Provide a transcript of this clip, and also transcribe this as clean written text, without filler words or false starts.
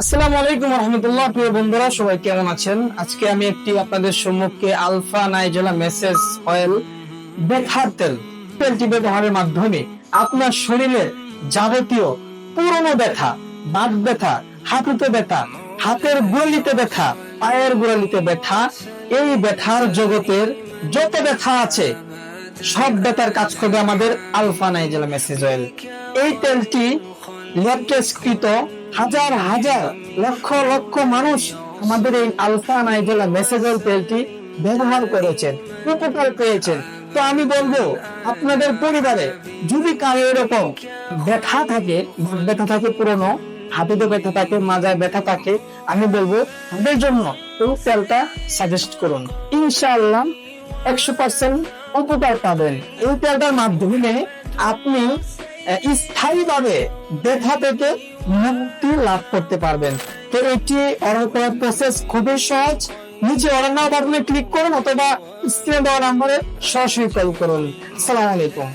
আসসালামু আলাইকুম রহমতুল্লাহ। প্রিয় বন্ধুরা, সবাই কেমন আছেন? আজকে আমি আপনাদের সম্মুখে আলফা নাইজেলা মেসেজ অয়েল ব্যথার তেলটি ব্যবহারের মাধ্যমে আপনার শরীরে যাবতীয় পুরনো ব্যথা, বাত ব্যথা, হাঁটুতে ব্যথা, হাতের গোড়ালিতে ব্যথা, পায়ের গোড়ালিতে ব্যথা, এই ব্যথার জগতের যত ব্যথা আছে সব ব্যথার কাজ করবে আমাদের আলফা নাইজেলা মেসেজ অয়েল। এই তেলটি ল্যাবটেস্টকৃত, হাজার হাজার লক্ষ লক্ষ মানুষ আমাদের এই আলফা নাইজেলা মেসেজ অয়েল তেলটি ব্যবহার করেছেন, উপকার পেয়েছেন। তো আমি বলবো, আপনাদের পরিবারে যদি কারো এরকম ব্যথা থাকে, ব্যথা থাকে পুরনো, হাঁটুতে ব্যথা থাকে, মাজায় ব্যথা থাকে, আমি বলবো তাদের জন্য এই তেলটা সাজেস্ট করুন। ইনশাআল্লাহ 100% উপকার পাবেন। এই তেলটার মাধ্যমে আপনি স্থায়ীভাবে ব্যথা থেকে মুক্তি লাভ করতে পারবেন। তো এটি অর্ডার করার প্রসেস খুবই সহজ। নিচে অর্ডার নাও বাটনে ক্লিক করুন অথবা স্ক্রিনে দেওয়া নম্বরে সরাসরি কল করুন। আসসালামু আলাইকুম।